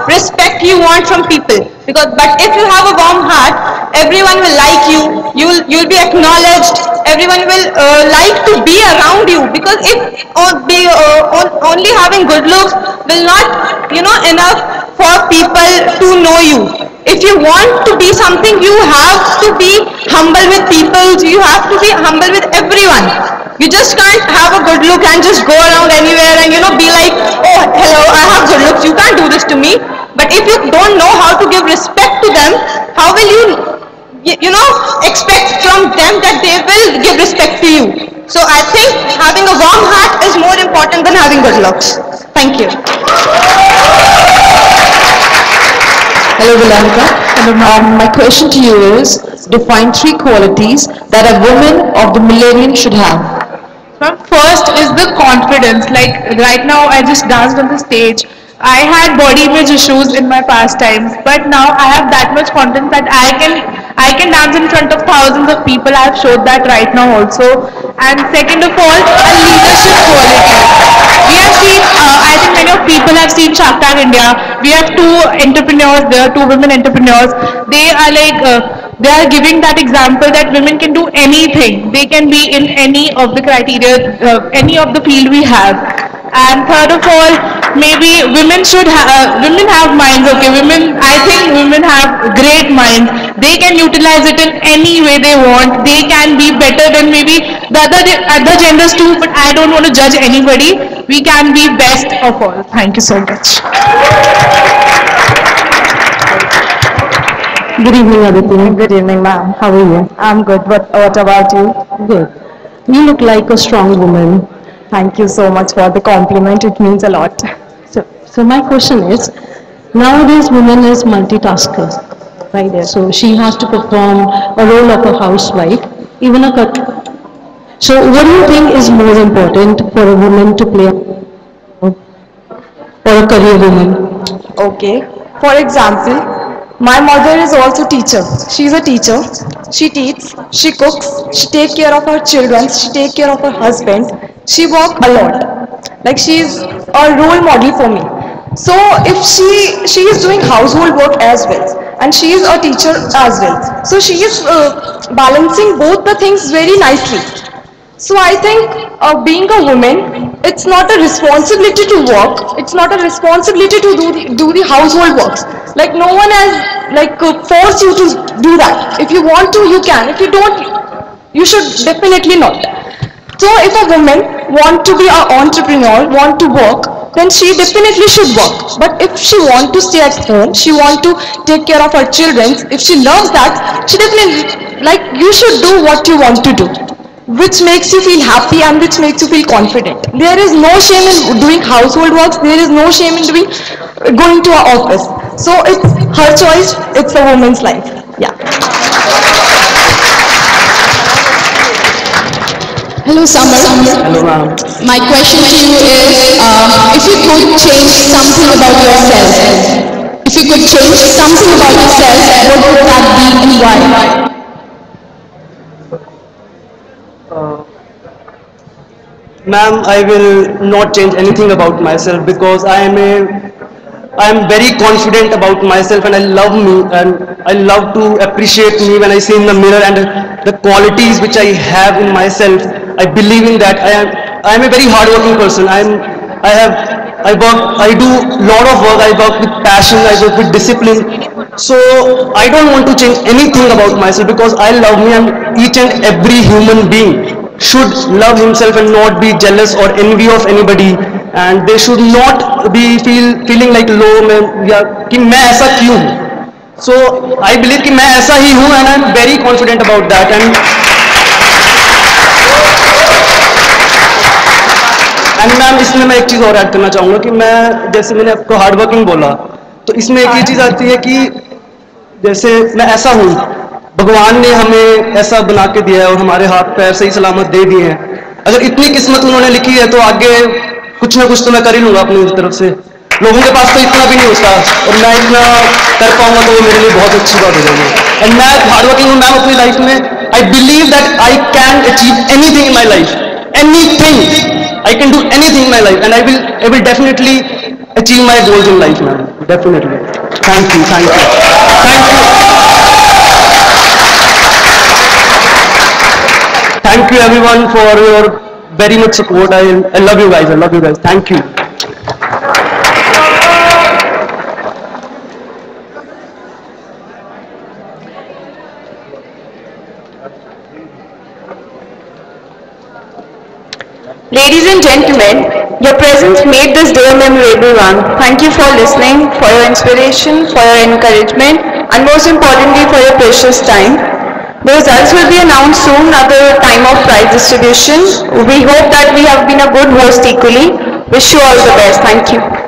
respect you want from people. But if you have a warm heart, everyone will like you. You'll be acknowledged. Everyone will like to be around you. Because if only having good looks will not enough for people to know you. If you want to be something, you have to be humble with people. You have to be humble with everyone. You just can't have a good look and just go around anywhere and be like, oh hello, I have good looks, you can't do this to me. But if you don't know how to give respect to them, how will you expect from them that they will give respect to you? So I think having a warm heart is more important than having good looks. Thank you. Hello, Vilanka. My question to you is, define 3 qualities that a woman of the millennium should have. First is the confidence. Like right now I just danced on the stage. I had body image issues in my past times, but now I have that much confidence that I can dance in front of thousands of people. I have showed that right now also. And second of all, a leadership quality. We have seen, I think many of people have seen Shark Tank India. We have 2 entrepreneurs there, 2 women entrepreneurs. They are like they are giving that example that women can do anything. They can be in any of the criteria, any of the field we have. And third of all, maybe women should women have minds. Okay, women, I think women have great minds. They can utilize it in any way they want. They can be better than maybe the other genders too, but I don't want to judge anybody. We can be best of all. Thank you so much. Good evening, Aditi. Good evening, ma'am. How are you? I'm good. What about you? Good. You look like a strong woman. Thank you so much for the compliment. It means a lot. So my question is, nowadays women is multitasker, right? So she has to perform a role of a housewife, even a cook. So what do you think is more important for a woman to play or a career woman? Okay. For example, my mother is also teacher. She is a teacher. She teaches, she cooks, she takes care of her children, she takes care of her husband. She works a lot. Like she is a role model for me. So if she is doing household work as well, and she is a teacher as well. So she is balancing both the things very nicely. So I think being a woman, it's not a responsibility to work. It's not a responsibility to do the household works. Like no one has forced you to do that. If you want to, you can. If you don't, you should definitely not. So if a woman want to be an entrepreneur, want to work, then she definitely should work. But if she want to stay at home, she want to take care of her children, if she loves that, she definitely, you should do what you want to do, which makes you feel happy and which makes you feel confident. There is no shame in doing household works. There is no shame in going to an office. So it's her choice. It's a woman's life. Yeah. Hello, Summer. Hello, ma'am. My question to you is, if you could change something about yourself, if you could change something about yourself, what would that be and why? Ma'am, I will not change anything about myself because I am very confident about myself, and I love me, and I love to appreciate me when I see in the mirror and the qualities which I have in myself. I believe in that. I am a very hardworking person. I do lot of work. I work with passion. I work with discipline. So I don't want to change anything about myself because I love me, and each and every human being should love himself and not be jealous or envy of anybody, and they should not be feeling like low कि मैं ऐसा क्यों हूँ. So I believe कि मैं ऐसा ही हूँ, and I am very confident about that. And ma'am इसमें मैं एक चीज़ और ऐड करना चाहूँगा कि मैं, जैसे मैंने आपको हार्ड वर्किंग बोला, तो इसमें एक ये चीज़ आती है कि जैसे मैं ऐसा हूँ, भगवान ने हमें ऐसा बना के दिया है और हमारे हाथ पैर सही सलामत दे दिए हैं. अगर इतनी किस्मत उन्होंने लिखी है तो आगे कुछ ना कुछ तो मैं कर ही लूँगा अपनी तरफ से. लोगों के पास तो इतना भी नहीं होता, और मैं इतना कर पाऊँगा तो वो मेरे लिए बहुत अच्छी बात हो जाएगी. एंड मैं हार्ड वर्किंग हूँ मैम अपनी लाइफ में. I believe that I can achieve anything in my life. Anything, I can do anything in my life, and I will definitely achieve my goals in life, man. Definitely. Thank you, thank you, thank you. Thank you everyone for your very much support. I love you guys. I love you guys. Thank you. Ladies and gentlemen, your presence made this day a memorable one. Thank you for listening, for your inspiration, for your encouragement, and most importantly for your precious time. The results will be announced soon at the time of prize distribution. We hope that we have been a good host equally. Wish you all the best. Thank you.